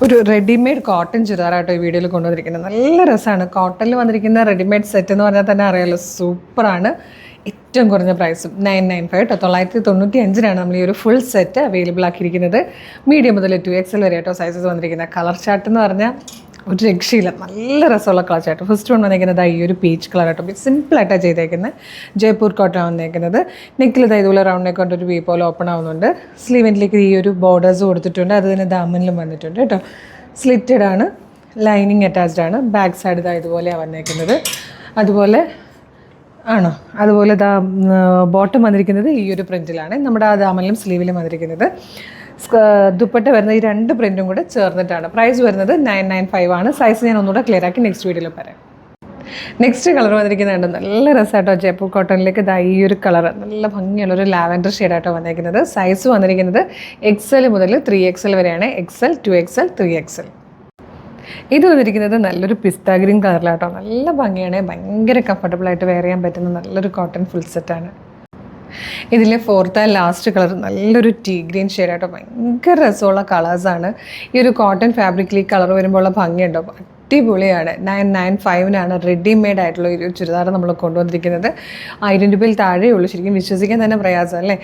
ഒരു readymade cotton ചുരിദാറായിട്ടോ ഈ വീഡിയോയിൽ കൊണ്ടുവന്നിരിക്കുന്നത്. നല്ല രസമാണ്. കോട്ടണിൽ വന്നിരിക്കുന്ന റെഡിമെയ്ഡ് സെറ്റ് എന്ന് പറഞ്ഞാൽ തന്നെ അറിയാമല്ലോ, സൂപ്പറാണ്. ഏറ്റവും കുറഞ്ഞ പ്രൈസും 995 കേട്ടോ. 995 നമ്മൾ ഈ ഒരു ഫുൾ സെറ്റ് അവൈലബിൾ ആക്കിയിരിക്കുന്നത്. മീഡിയം മുതൽ 2XL വരെ കേട്ടോ സൈസസ് വന്നിരിക്കുന്നത്. കളർ ചാർട്ട് എന്ന് പറഞ്ഞാൽ ഒരു രക്ഷയില്ല, നല്ല രസമുള്ള കളർ ചാർട്ട്. ഫസ്റ്റ് കൊണ്ട് വന്നിരിക്കുന്നത് ഈ ഒരു പീച്ച് കളർ കേട്ടോ. സിമ്പിളായിട്ടാണ് ചെയ്തേക്കുന്നത്. ജയ്പൂർ കോട്ടൺ വന്നേക്കുന്നത്. നെക്കിൽ ഇതുപോലെ റൗണ്ട് നെക്ക് കൊണ്ട് ഒരു വി പോലെ ഓപ്പൺ ആവുന്നുണ്ട്. സ്ലീവിലേക്ക് ഈ ഒരു ബോർഡേഴ്സ് കൊടുത്തിട്ടുണ്ട്. അത് തന്നെ ദാമനിലും വന്നിട്ടുണ്ട് കേട്ടോ. സ്ലിറ്റഡ് ആണ്, ലൈനിങ് അറ്റാച്ച്ഡ് ആണ്. ബാക്ക് സൈഡ് ഇതുപോലെയാണ് വന്നേക്കുന്നത്. അതുപോലെ അതുപോലെ ബോട്ടം വന്നിരിക്കുന്നത് ഈ ഒരു പ്രിൻറ്റിലാണ്. നമ്മുടെ ആ ദാമനിലും സ്ലീവിലും വന്നിരിക്കുന്നത്. ദുപ്പട്ട വരുന്ന ഈ രണ്ട് പ്രിൻറ്റും കൂടെ ചേർന്നിട്ടാണ്. പ്രൈസ് വരുന്നത് 995 ആണ്. സൈസ് ഞാൻ ഒന്നുകൂടെ ക്ലിയർ ആക്കി നെക്സ്റ്റ് വീഡിയോയിൽ പറയാം. നെക്സ്റ്റ് കളർ വന്നിരിക്കുന്നുണ്ട്. നല്ല രസമായിട്ടോ. ജയ്പൂർ കോട്ടണിലേക്ക് ഈ ഒരു കളർ നല്ല ഭംഗിയുള്ളൊരു ലാവൻഡർ ഷെയ്ഡായിട്ടോ വന്നിരിക്കുന്നത്. സൈസ് വന്നിരിക്കുന്നത് XL മുതൽ 3XL വരെയാണ്. XL, 2XL, 3XL. ഇത് വന്നിരിക്കുന്നത് നല്ലൊരു പിസ്ത ഗ്രീൻ കളറിലാട്ടോ. നല്ല ഭംഗിയാണ്. ഭയങ്കര കംഫർട്ടബിളായിട്ട് വെയർ ചെയ്യാൻ പറ്റുന്ന നല്ലൊരു കോട്ടൺ ഫുൾ സെറ്റാണ്. ഇതിലെ ഫോർത്ത് ആൻഡ് ലാസ്റ്റ് കളർ നല്ലൊരു ടീ ഗ്രീൻ ഷെയ്ഡായിട്ടോ. ഭയങ്കര രസമുള്ള കളേഴ്സാണ്. ഈ ഒരു കോട്ടൺ ഫാബ്രിക്കിൽ ഈ കളർ വരുമ്പോൾ ഉള്ള ഭംഗിയുണ്ടോ, അടിപൊളിയാണ്. 995 റെഡിമെയ്ഡ് ആയിട്ടുള്ള ഒരു ചുരിദാർ നമ്മൾ കൊണ്ടുവന്നിരിക്കുന്നത്. 1000 രൂപയിൽ താഴെയുള്ളൂ. ശരിക്കും വിശ്വസിക്കാൻ തന്നെ പ്രയാസം അല്ലേ.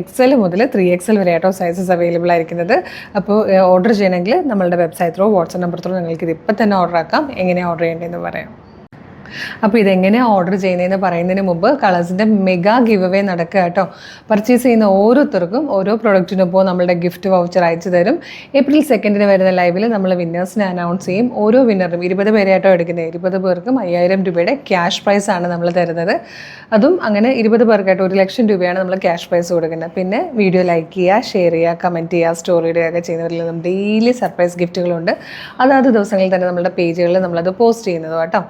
XL മുതൽ 3XL വരെ ആയിട്ടോ സൈസസ് അവൈലബിൾ ആയിരിക്കുന്നത്. അപ്പോൾ ഓർഡർ ചെയ്യണമെങ്കിൽ നമ്മളുടെ website through, WhatsApp number through നിങ്ങൾക്ക് ഇത് ഇപ്പം തന്നെ ഓർഡർ ആക്കാം. എങ്ങനെയാണ് ഓർഡർ ചെയ്യേണ്ടതെന്ന് പറയാം. അപ്പോൾ ഇതെങ്ങനെയാണ് ഓർഡർ ചെയ്യുന്നതെന്ന് പറയുന്നതിന് മുമ്പ് കളേഴ്സിൻ്റെ മെഗാ ഗിവ് അവേ നടക്കുക കേട്ടോ. പർച്ചേസ് ചെയ്യുന്ന ഓരോരുത്തർക്കും ഓരോ പ്രൊഡക്റ്റിനൊപ്പം നമ്മളുടെ ഗിഫ്റ്റ് വൗച്ചർ അയച്ചു തരും. April 2 വരുന്ന ലൈവിൽ നമ്മൾ വിന്നേഴ്സിനെ അനൗൺസ് ചെയ്യും. ഓരോ വിന്നറും 20 പേരായിട്ടോ എടുക്കുന്നത്. 20 പേർക്കും 5000 രൂപയുടെ ക്യാഷ് പ്രൈസാണ് നമ്മൾ തരുന്നത്. അതും അങ്ങനെ 20 പേർക്കായിട്ട് 1 ലക്ഷം രൂപയാണ് നമ്മൾ ക്യാഷ് പ്രൈസ് കൊടുക്കുന്നത്. പിന്നെ വീഡിയോ ലൈക്ക് ചെയ്യുക, ഷെയർ ചെയ്യുക, കമൻറ്റ് ചെയ്യുക, സ്റ്റോറി ഇടുകയൊക്കെ ചെയ്യുന്നവരിൽ നിന്നും ഡെയിലി സർപ്രൈസ് ഗിഫ്റ്റുകളുണ്ട്. അതാത് ദിവസങ്ങളിൽ തന്നെ നമ്മുടെ പേജുകളിൽ നമ്മളത് പോസ്റ്റ് ചെയ്യുന്നത് കേട്ടോ.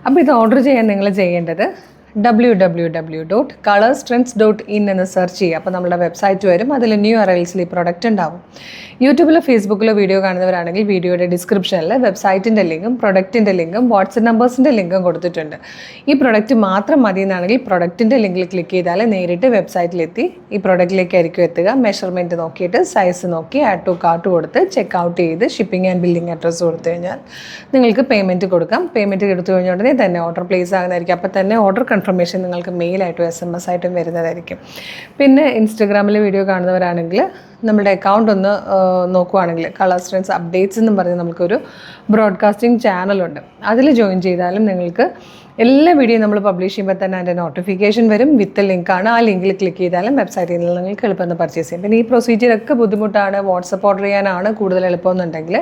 അപ്പോൾ ഇത് ഓർഡർ ചെയ്യാൻ നിങ്ങൾ ചെയ്യേണ്ടത് www.colorstrends.in എന്ന് സെർച്ച് ചെയ്യുക. അപ്പോൾ നമ്മുടെ വെബ്സൈറ്റ് വരും. അതിൽ ന്യൂ അറൈവൽസിൽ ഈ പ്രൊഡക്റ്റ് ഉണ്ടാവും. യൂട്യൂബിലോ ഫേസ്ബുക്കിലോ വീഡിയോ കാണുന്നവരാണെങ്കിൽ വീഡിയോയുടെ ഡിസ്ക്രിപ്ഷനിൽ വെബ്സൈറ്റിൻ്റെ ലിങ്കും പ്രൊഡക്റ്റിൻ്റെ ലിങ്കും വാട്സപ്പ് നമ്പേഴ്സിൻ്റെ ലിങ്കും കൊടുത്തിട്ടുണ്ട്. ഈ പ്രൊഡക്റ്റ് മാത്രം മതി എന്നാണെങ്കിൽ പ്രൊഡക്റ്റിൻ്റെ ലിങ്കിൽ ക്ലിക്ക് ചെയ്താൽ നേരിട്ട് വെബ്സൈറ്റിലെത്തി ഈ പ്രൊഡക്റ്റിലേക്കായിരിക്കും എത്തുക. മെഷർമെൻറ്റ് നോക്കിയിട്ട് സൈസ് നോക്കി ആഡ് ടു കാർട്ട് കൊടുത്ത് ചെക്ക് ഔട്ട് ചെയ്ത് ഷിപ്പിംഗ് ആൻഡ് ബില്ലിംഗ് അഡ്രസ്സ് കൊടുത്തു കഴിഞ്ഞാൽ നിങ്ങൾക്ക് പേയ്മെൻറ്റ് കൊടുക്കാം. പേയ്മെൻറ്റ് എടുത്തു കഴിഞ്ഞ ഉടനെ തന്നെ ഓർഡർ പ്ലേസ് ആകുന്നതായിരിക്കും. അപ്പോൾ തന്നെ ഓർഡർ കൺഫർമേഷൻ നിങ്ങൾക്ക് മെയിലായിട്ടും SMS ആയിട്ടും വരുന്നതായിരിക്കും. പിന്നെ ഇൻസ്റ്റഗ്രാമിൽ വീഡിയോ കാണുന്നവരാണെങ്കിൽ നമ്മുടെ അക്കൗണ്ട് ഒന്ന് നോക്കുവാണെങ്കിൽ കളേഴ്സ് ട്രെൻഡ്സ് അപ്ഡേറ്റ്സ് എന്നും പറഞ്ഞ് നമുക്കൊരു ബ്രോഡ്കാസ്റ്റിംഗ് ചാനലുണ്ട്. അതിൽ ജോയിൻ ചെയ്താലും നിങ്ങൾക്ക് എല്ലാ വീഡിയോ നമ്മൾ പബ്ലിഷ് ചെയ്യുമ്പോൾ തന്നെ അതിൻ്റെ നോട്ടിഫിക്കേഷൻ വരും. വിത്ത് ലിങ്കാണ്. ആ ലിങ്കിൽ ക്ലിക്ക് ചെയ്താലും വെബ്സൈറ്റിൽ നിന്ന് നിങ്ങൾക്ക് എളുപ്പം പർച്ചേസ് ചെയ്യും. പിന്നെ ഈ പ്രൊസീജിയറൊക്കെ ബുദ്ധിമുട്ടാണ്, വാട്സപ്പ് ഓർഡർ ചെയ്യാനാണ് കൂടുതൽ എളുപ്പമെന്നുണ്ടെങ്കിൽ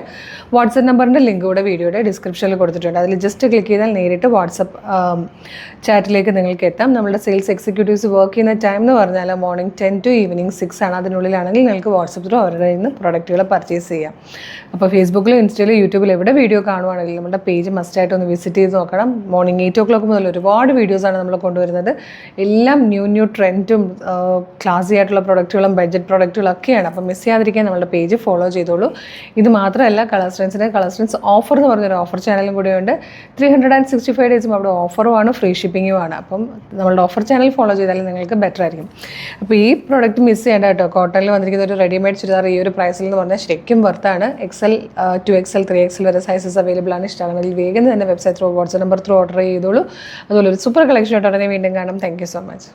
വാട്സപ്പ് നമ്പറിൻ്റെ ലിങ്ക് കൂടെ വീഡിയോയുടെ ഡിസ്ക്രിപ്ഷനിൽ കൊടുത്തിട്ടുണ്ട്. അതിൽ ജസ്റ്റ് ക്ലിക്ക് ചെയ്താൽ നേരിട്ട് വാട്സപ്പ് ചാറ്റിലേക്ക് നിങ്ങൾക്ക് എത്താം. നമ്മുടെ സെയിൽസ് എക്സിക്യൂട്ടീവ്സ് വർക്ക് ചെയ്യുന്ന ടൈം എന്ന് പറഞ്ഞാൽ മോർണിംഗ് 10 to ഈവനിങ് 6 ആണ്. അതിനുള്ളിലാണെങ്കിൽ നിങ്ങൾക്ക് വാട്സപ്പ് ത്രൂ അവരുടെ നിന്ന് പ്രൊഡക്റ്റുകൾ പർച്ചേസ് ചെയ്യാം. അപ്പോൾ ഫേസ്ബുക്കിലും ഇൻസ്റ്റയിലും യൂട്യൂബിലും എവിടെ വീഡിയോ കാണുവാണെങ്കിൽ നമ്മുടെ പേജ് മസ്റ്റായിട്ട് ഒന്ന് വിസിറ്റ് ചെയ്ത് നോക്കണം. മോർണിംഗ് 8 o'clock മുതൽ ഒരുപാട് വീഡിയോസാണ് നമ്മൾ കൊണ്ടുവരുന്നത്. എല്ലാം ന്യൂ ട്രെൻഡും ക്ലാസി ആയിട്ടുള്ള പ്രൊഡക്റ്റുകളും ബഡ്ജറ്റ് പ്രൊഡക്റ്റുകളും ഒക്കെയാണ്. അപ്പോൾ മിസ് ചെയ്യാതിരിക്കാൻ നമ്മുടെ പേജ് ഫോളോ ചെയ്തോളൂ. ഇത് മാത്രമല്ല, കളേഴ്സ് ട്രെൻഡ്സ് ഓഫർ എന്ന് പറഞ്ഞൊരു ഓഫർ ചാനലും കൂടെയുണ്ട്. 365 ഡേയ്സും അവിടെ ഓഫറുമാണ്, ഫ്രീ ഷിപ്പിങ്ങുമാണ്. അപ്പം നമ്മളുടെ ഓഫർ ചാനൽ ഫോളോ ചെയ്താലും നിങ്ങൾക്ക് ബെറ്റർ ആയിരിക്കും. അപ്പോൾ ഈ പ്രോഡക്റ്റ് മിസ് ചെയ്യേണ്ട കേട്ടോ. കോട്ടണിൽ വന്നിരിക്കുന്ന ഒരു റെഡിമെയ്ഡ് ചുരിദാർ ഈ ഒരു പ്രൈസിൽ എന്ന് പറഞ്ഞാൽ ശരിക്കും വർത്താണ്. XL, 2XL, 3XL വരെ സൈസസ് അവൈലബിൾ ആണ്. ഇഷ്ടമാണെങ്കിൽ വേഗം തന്നെ website through WhatsApp number through order ചെയ്തോളൂ. അതുപോലെ ഒരു സൂപ്പർ കളക്ഷൻ ആയിട്ട് ഉടനെ വീണ്ടും കാണാം. Thank you so much.